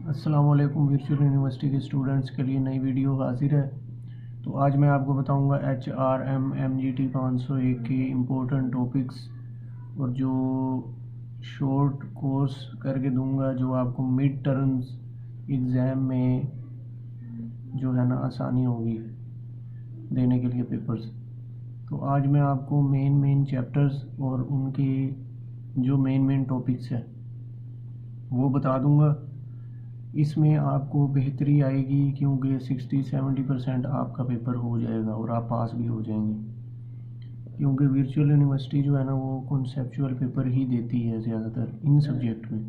अस्सलाम वालेकुम। Virtual university के स्टूडेंट्स के लिए नई वीडियो हाजिर है। तो आज मैं आपको बताऊंगा HRM-MGT 501 के इम्पोर्टेंट टॉपिक्स और जो शॉर्ट कोर्स करके दूंगा जो आपको मिड टर्म्स एग्ज़ाम में जो है ना आसानी होगी देने के लिए पेपर्स। तो आज मैं आपको मेन चैप्टर्स और उनके जो मेन टॉपिक्स हैं वो बता दूंगा। इसमें आपको बेहतरी आएगी क्योंकि 60-70% आपका पेपर हो जाएगा और आप पास भी हो जाएंगे, क्योंकि वर्चुअल यूनिवर्सिटी जो है ना वो कॉन्सेप्चुअल पेपर ही देती है ज़्यादातर इन सब्जेक्ट में।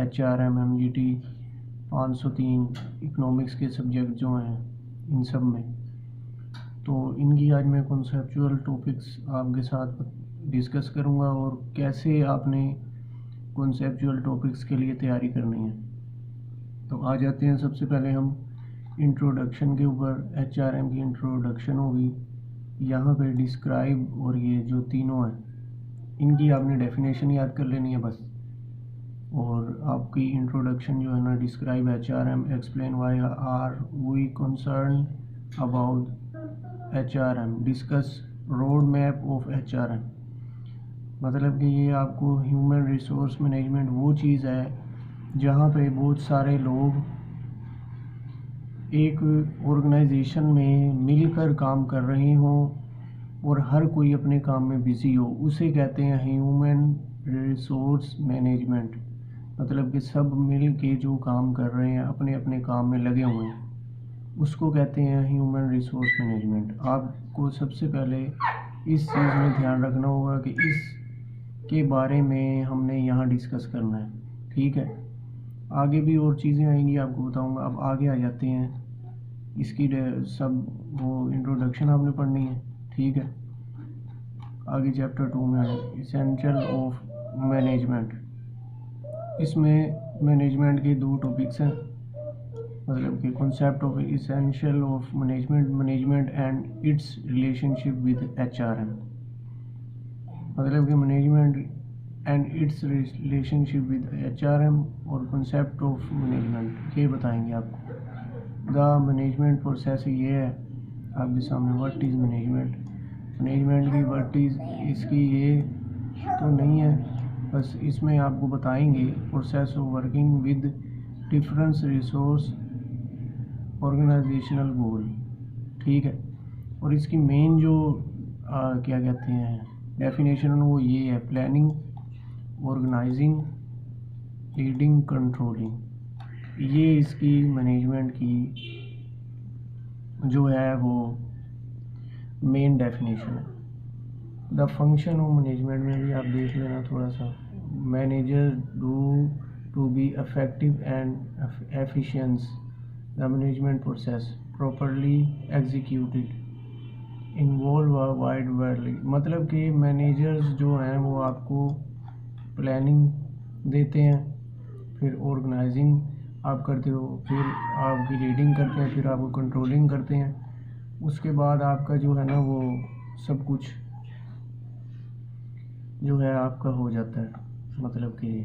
HRM-MGT 503 इकोनॉमिक्स के सब्जेक्ट जो हैं इन सब में, तो इनकी आज मैं कॉन्सेप्चुअल टॉपिक्स आपके साथ डिस्कस करूँगा और कैसे आपने कॉन्सेप्चुअल टॉपिक्स के लिए तैयारी करनी है। तो आ जाते हैं सबसे पहले हम इंट्रोडक्शन के ऊपर। HRM की इंट्रोडक्शन होगी, यहाँ पे डिस्क्राइब और ये जो तीनों हैं इनकी आपने डेफिनेशन याद कर लेनी है बस। और आपकी इंट्रोडक्शन जो है ना describe HRM, explain why are we concern about HRM, discuss road map of HRM। मतलब कि ये आपको ह्यूमन रिसोर्स मैनेजमेंट वो चीज़ है जहाँ पे बहुत सारे लोग एक ऑर्गेनाइजेशन में मिलकर काम कर रहे हों और हर कोई अपने काम में बिज़ी हो, उसे कहते हैं ह्यूमन रिसोर्स मैनेजमेंट। मतलब कि सब मिल के जो काम कर रहे हैं अपने अपने काम में लगे हुए हैं, उसको कहते हैं ह्यूमन रिसोर्स मैनेजमेंट। आपको सबसे पहले इस चीज़ में ध्यान रखना होगा कि इस के बारे में हमने यहाँ डिस्कस करना है, ठीक है। आगे भी और चीज़ें आएंगी आपको बताऊंगा। अब आगे आ जाते हैं, इसकी सब वो इंट्रोडक्शन आपने पढ़नी है, ठीक है। आगे चैप्टर 2 में है इसेंशियल ऑफ मैनेजमेंट। इसमें मैनेजमेंट के दो टॉपिक्स हैं, मतलब कि concept of essential of management and it's relationship with HRM। मतलब कि management and it's relationship with HRM और कंसेप्ट ऑफ मैनेजमेंट ये बताएंगे आपको। द मैनेजमेंट प्रोसेस ये है आपके सामने। व्हाट इज़ मैनेजमेंट, मैनेजमेंट की व्हाट इज़ इसकी ये तो नहीं है, बस इसमें आपको बताएंगे process of working with difference resource organisational goal, ठीक है। और इसकी मेन जो क्या कहते हैं डेफिनेशन वो ये है, प्लानिंग, ऑर्गेनाइजिंग, लीडिंग, कंट्रोलिंग। ये इसकी मैनेजमेंट की जो है वो मेन डेफिनेशन है। द फंक्शन ऑफ मैनेजमेंट में भी आप देख लेना थोड़ा सा। Manager do to be effective and efficiency the management process properly executed involve wide variety. मतलब कि मैनेजर्स जो हैं वो आपको प्लानिंग देते हैं, फिर ऑर्गेनाइजिंग आप करते हो, फिर आपकी लीडिंग करते हैं, फिर आपको कंट्रोलिंग करते हैं। उसके बाद आपका जो है ना वो सब कुछ जो है आपका हो जाता है, मतलब कि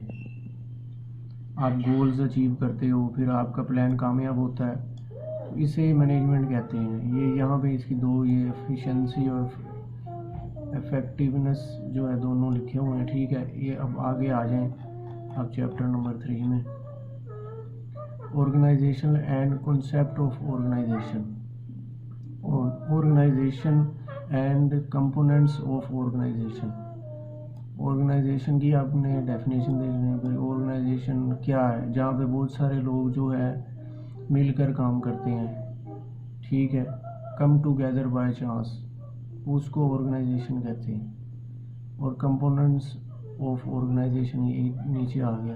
आप गोल्स अचीव करते हो, फिर आपका प्लान कामयाब होता है, तो इसे मैनेजमेंट कहते हैं। ये यहाँ पे इसकी दो ये एफिशिएंसी और इफेक्टिवनेस जो है दोनों लिखे हुए हैं, ठीक है। ये अब आगे आ जाएं आप चैप्टर नंबर 3 में, organisation and concept of organisation, organisation and components of organisation. Organisation की आपने डेफिनेशन देखनी है। फिर ऑर्गेनाइजेशन क्या है, जहाँ पे बहुत सारे लोग जो है मिलकर काम करते हैं, ठीक है, कम टुगेदर बाय चांस, उसको ऑर्गेनाइजेशन कहते हैं। और कंपोनेंट्स ऑफ ऑर्गेनाइजेशन ये नीचे आ गया।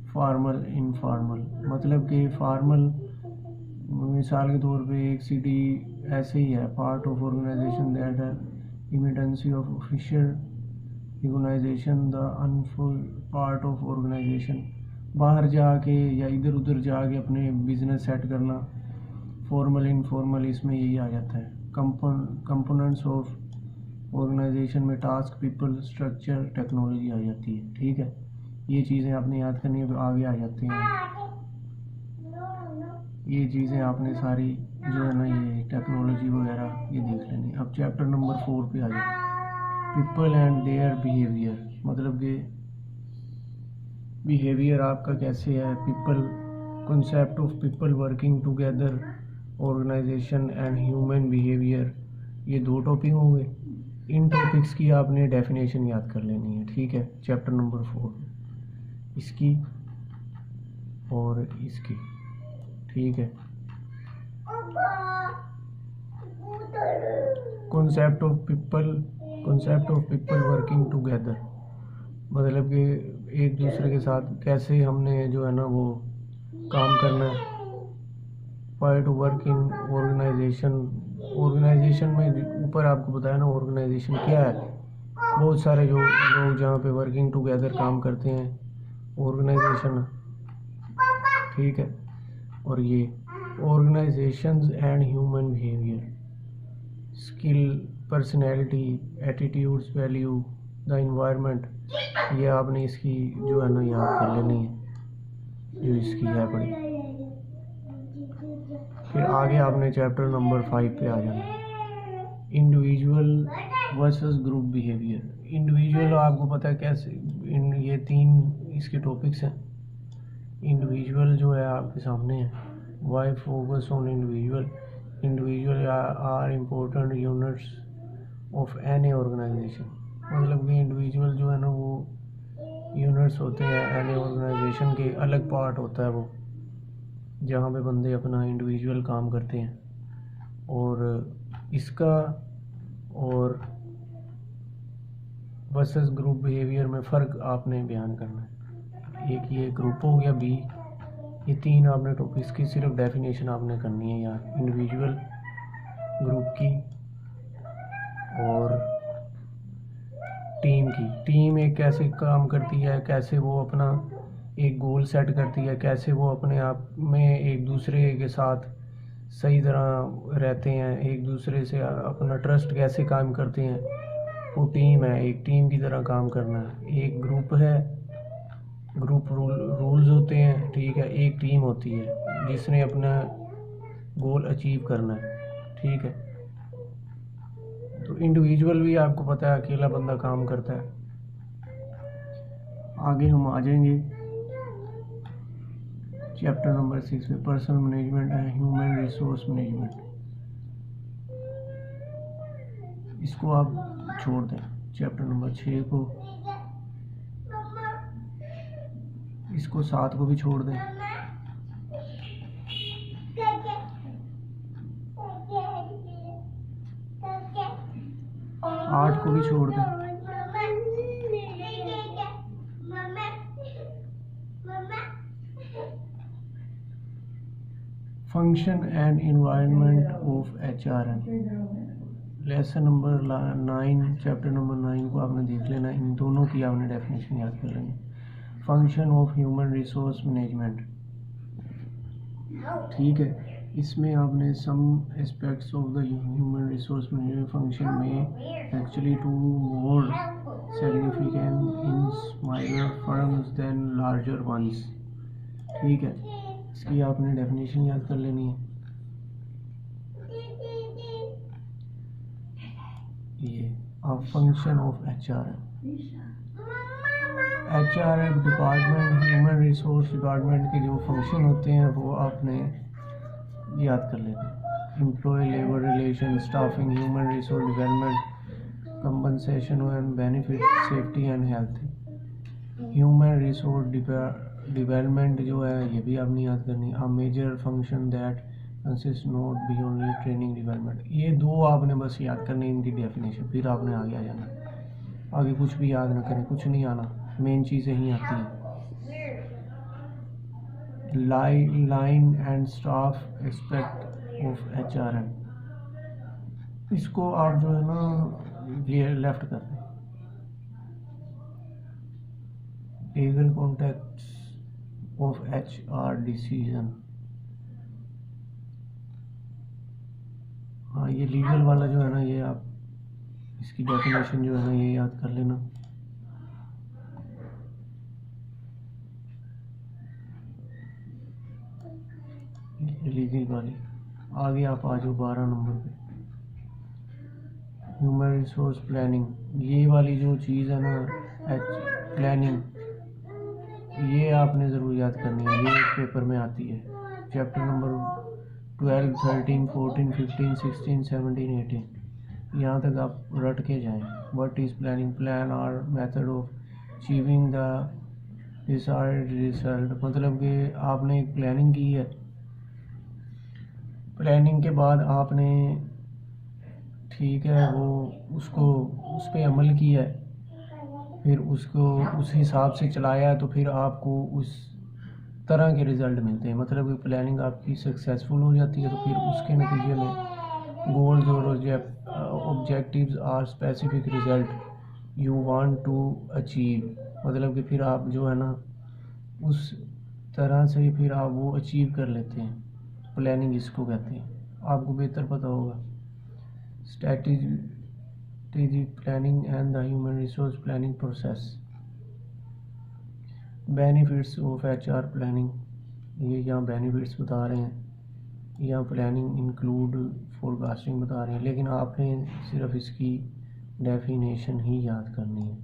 फॉर्मल, इनफॉर्मल, मतलब कि फॉर्मल मिसाल के तौर पे एक सिटी ऐसे ही है, पार्ट ऑफ ऑर्गेनाइजेशन दैट है इमिटेंसी ऑफ ऑफिशियल ऑर्गेनाइजेशन, द अनफुल पार्ट ऑफ ऑर्गेनाइजेशन, बाहर जाके या इधर उधर जाके अपने बिजनेस सेट करना। फॉर्मल, इनफॉर्मल इसमें यही आ जाता है। कंपोनेंट्स ऑफ ऑर्गेनाइजेशन में टास्क, पीपल, स्ट्रक्चर, टेक्नोलॉजी आ जाती है, ठीक है। ये चीज़ें आपने याद करनी है। आगे आ जाते हैं, ये चीज़ें आपने सारी जो है ना ये टेक्नोलॉजी वगैरह ये देख लेनी। अब चैप्टर नंबर 4 पे आ जाए, पीपल एंड देयर बिहेवियर। मतलब कि बिहेवियर आपका कैसे है। People, concept of people working together, organisation and human behaviour, ये 2 टॉपिक होंगे। इन टॉपिक्स की आपने डेफिनेशन याद कर लेनी है, ठीक है। चैप्टर नंबर 4 इसकी और इसकी, ठीक है। Concept of people working together, मतलब कि एक दूसरे के साथ कैसे हमने जो है ना वो काम करना है। Part two work in organisation में ऊपर आपको बताया ना ऑर्गेनाइजेशन क्या है। बहुत सारे जो लोग जहाँ पे वर्किंग टुगेदर काम करते हैं, ऑर्गेनाइजेशन, ठीक है। और ये organisations and human behaviour, skill, personality, attitudes, value, the environment, ये आपने इसकी जो है ना याद कर लेनी है, जो इसकी है पड़ी। फिर आगे आपने चैप्टर नंबर 5 पे आ जाना, individual versus group behaviour. Individual आपको पता है कैसे, ये 3 इसके टॉपिक्स हैं। इंडिविजुअल जो है आपके सामने है, why focus on individual are important units of any organisation. मतलब कि इंडिविजुअल जो है ना वो यूनिट्स होते हैं एनी ऑर्गेनाइजेशन के, अलग पार्ट होता है वो, जहाँ पे बंदे अपना इंडिविजुअल काम करते हैं। और इसका और वर्सेस ग्रुप बिहेवियर में फ़र्क आपने बयान करना है। एक ये ग्रुप हो गया बी, ये 3 आपने टॉपिक्स की सिर्फ डेफिनेशन आपने करनी है यार, इंडिविजुअल, ग्रुप की और टीम की। टीम एक कैसे काम करती है, कैसे वो अपना एक गोल सेट करती है, कैसे वो अपने आप में एक दूसरे के साथ सही तरह रहते हैं, एक दूसरे से अपना ट्रस्ट कैसे काम करते हैं। वो टीम है, एक टीम की तरह काम करना है। एक ग्रुप है, ग्रुप रूल्स होते हैं, ठीक है। एक टीम होती है जिसने अपना गोल अचीव करना है, ठीक है। तो इंडिविजुअल भी आपको पता है अकेला बंदा काम करता है। आगे हम आ जाएंगे चैप्टर नंबर 6 में, personal management and human resource management. इसको आप छोड़ दें, चैप्टर नंबर 6 को, इसको 7 को भी छोड़ दें, 8 को भी छोड़ दें। Function and environment of HRM, lesson number 9, chapter number 9 को आपने देख लेना। इन दोनों की आपने डेफिनेशन याद कर लेनी। Function of human resource management, ठीक है। इसमें आपने some aspects of the human resource management function में actually too more significant in smaller firms than larger ones, ठीक है। इसकी आपने डेफिनेशन याद कर लेनी है। ये अब function of HRM department, human resource department के जो फंक्शन होते हैं वो आपने याद कर लेना। Employ labour relation, staffing, human resource development, compensation and benefit, safety and health. Human resource development जो है ये भी आपने याद करनी। A major function that consist not be only training development. ये 2 आपने बस याद करनी, इनकी डेफिनेशन, फिर आपने आगे आ जाना। आगे कुछ भी याद ना करें, कुछ नहीं आना, मेन चीज़ें ही आती हैं। Line and staff aspect of HRM, इसको आप जो है ना ये लेफ्ट कर दें। Legal contacts of HR decision, हाँ ये लीगल वाला जो है ना ये आप इसकी डेफिनेशन जो है ना ये याद कर लेना। लीजिंग वाली। आगे आप आ जाओ 12 नंबर पे, ह्यूमन रिसोर्स प्लानिंग। ये वाली जो चीज़ है ना, प्लानिंग, ये आपने ज़रूर याद करनी है, ये इस पेपर में आती है। चैप्टर नंबर 12, 13, 14, 15, 16, 17, 18, यहाँ तक आप रट के जाएं। What is planning? Plan are method of achieving the desired result. मतलब कि आपने एक प्लानिंग की है, प्लानिंग के बाद आपने, ठीक है, वो उसको उस पर अमल किया है, फिर उसको उस हिसाब से चलाया, तो फिर आपको उस तरह के रिज़ल्ट मिलते हैं। मतलब कि प्लानिंग आपकी सक्सेसफुल हो जाती है, तो फिर उसके नतीजे में गोल्स और objectives are specific result you want to achieve. मतलब कि फिर आप जो है ना, उस तरह से फिर आप वो अचीव कर लेते हैं। प्लानिंग इसको कहते हैं, आपको बेहतर पता होगा। Strategic planning and the human resource planning process. Benefits of HR planning, ये यहाँ बेनिफिट्स बता रहे हैं, यहाँ प्लानिंग इंक्लूड फोरकास्टिंग बता रहे हैं, लेकिन आपने सिर्फ इसकी डेफिनेशन ही याद करनी है,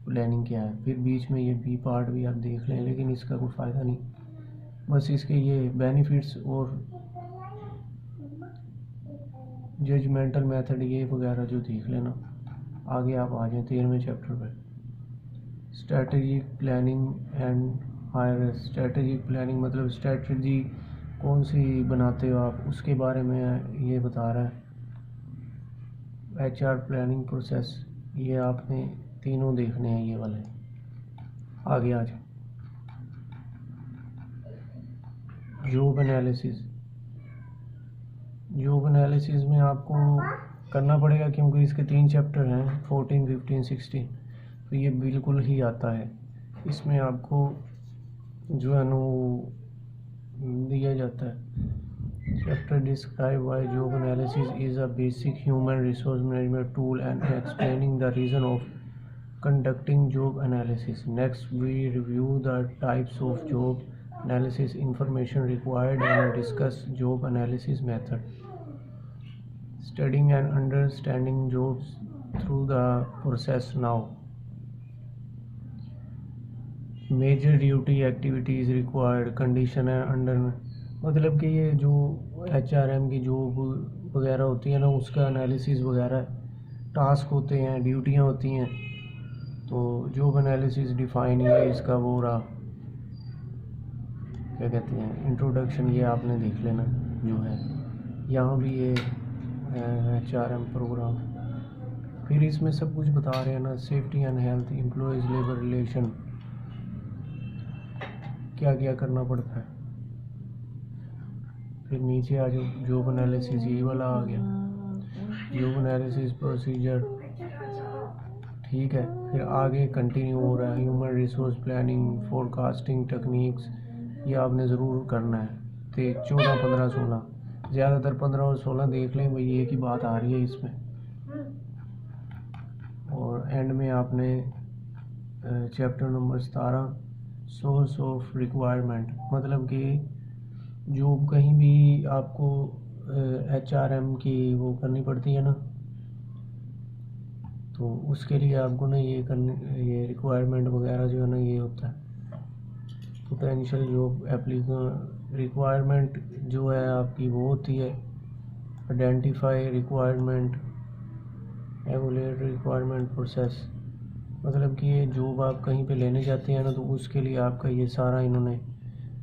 प्लानिंग क्या है। फिर बीच में ये बी पार्ट भी आप देख लें, लेकिन इसका कोई फ़ायदा नहीं, बस इसके ये बेनिफिट्स और जजमेंटल मेथड ये वगैरह जो देख लेना। आगे आप आ जाएँ 13वें चैप्टर पर, strategic planning and hire. Strategic planning मतलब स्ट्रेटजी कौन सी बनाते हो आप, उसके बारे में ये बता रहा है। HR प्लानिंग प्रोसेस, ये आपने तीनों देखने हैं ये वाले। आगे आ जाओ, जॉब एनालिसिस। जॉब एनालिसिस में आपको करना पड़ेगा, क्योंकि इसके 3 चैप्टर हैं, 14, 15, 16, तो ये बिल्कुल ही आता है। इसमें आपको जो है ना वो दिया जाता है। Chapter describe why job analysis is a basic human resource management tool and explaining the reason of conducting job analysis. Next, we review the types of job analysis information required and discuss job analysis method. Studying and understanding jobs through the process now. Major duty activities required condition and under, मतलब कि ये जो HRM की job वगैरह होती है ना, उसका एनालिसिस वगैरह टास्क होते हैं, ड्यूटियाँ होती हैं। तो जॉब एनालिसिस डिफाइन है इसका वो रहा, क्या कहते हैं, इंट्रोडक्शन, ये आपने देख लेना जो है। यहाँ भी ये HRM प्रोग्राम, फिर इसमें सब कुछ बता रहे हैं ना, safety and health, employees labour relation, क्या क्या करना पड़ता है। फिर नीचे आ जाओ, जॉब एनालिसिस ये वाला आ गया, जॉब एनालिसिस प्रोसीजर, ठीक है। फिर आगे कंटिन्यू हो रहा है, human resource planning, forecasting techniques, ये आपने ज़रूर करना है। तो 14, 15, 16, ज़्यादातर 15 और 16 देख लें, वही एक ही बात आ रही है इसमें। और एंड में आपने chapter number 17, source of requirement, मतलब कि जो कहीं भी आपको HRM की वो करनी पड़ती है ना, तो उसके लिए आपको ना ये रिक्वायरमेंट वगैरह जो है ना, ये होता है पोटेंशियल जॉब एप्लीकेशन। रिक्वायरमेंट जो है आपकी वो होती है identify requirement, evolute requirement process. मतलब कि ये जॉब आप कहीं पे लेने जाते हैं ना, तो उसके लिए आपका ये सारा इन्होंने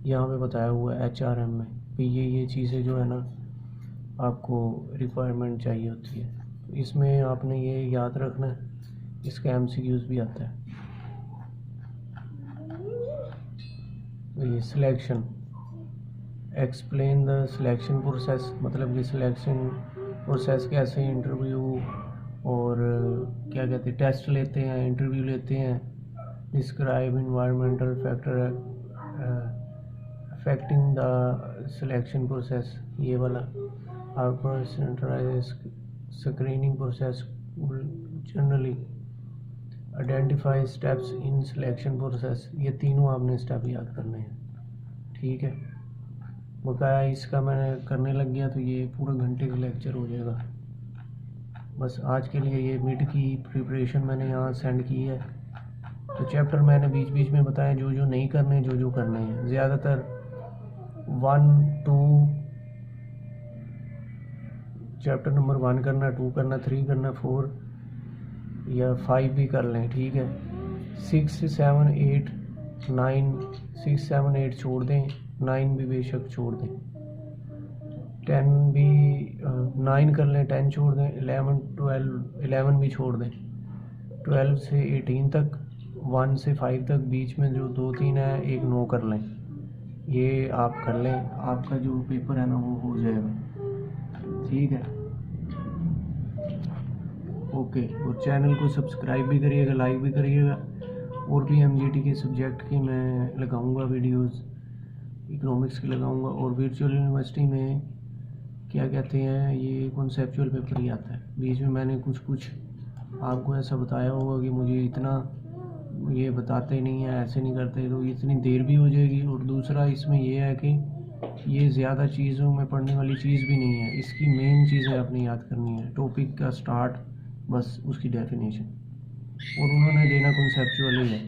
यहाँ पे बताया हुआ है HRM में, कि ये चीज़ें जो है ना आपको रिक्वायरमेंट चाहिए होती है। तो इसमें आपने ये याद रखना है, इसका MCQs भी आता है। तो ये selection, explain the selection process, मतलब कि सिलेक्शन प्रोसेस कैसे, इंटरव्यू और क्या कहते हैं, टेस्ट लेते हैं, इंटरव्यू लेते हैं। Describe environmental factor affecting the selection process, ये वाला। आपको centralise screening process, generally identify steps in selection process, ये तीनों आपने स्टेप याद करने हैं, ठीक है। बकाया इसका मैं करने लग गया तो ये पूरा घंटे का लेक्चर हो जाएगा। बस आज के लिए ये मिड की प्रिपरेशन मैंने यहाँ सेंड की है। तो चैप्टर मैंने बीच बीच में बताया जो जो नहीं करने, जो जो करने हैं। ज़्यादातर 1 2 चैप्टर नंबर 1 करना, 2 करना, 3 करना, 4 या 5 भी कर लें, ठीक है। 6 7 8 9 6 7 8 छोड़ दें, 9 भी बेशक छोड़ दें, 10 भी 9 कर लें, 10 छोड़ दें, 11 12 11 भी छोड़ दें, 12 से 18 तक, 1 से 5 तक बीच में जो 2 3 है एक नो कर लें। ये आप कर लें, आपका जो पेपर है ना वो हो जाएगा, ठीक है। ओके, और चैनल को सब्सक्राइब भी करिएगा, लाइक भी करिएगा। और भी एमजीटी के सब्जेक्ट की मैं लगाऊंगा वीडियोस, इकोनॉमिक्स की लगाऊंगा। और वर्चुअल यूनिवर्सिटी में क्या कहते हैं, ये कॉन्सेप्चुअल पेपर ही आता है। बीच में मैंने कुछ आपको ऐसा बताया होगा कि मुझे इतना ये बताते नहीं है, ऐसे नहीं करते, तो इतनी देर भी हो जाएगी। और दूसरा इसमें ये है कि ये ज़्यादा चीज़ों में पढ़ने वाली चीज़ भी नहीं है, इसकी मेन चीज़ें अपनी याद करनी है, टॉपिक का स्टार्ट, बस उसकी डेफिनेशन, और उन्होंने देना कॉन्सेप्चुअल ही है।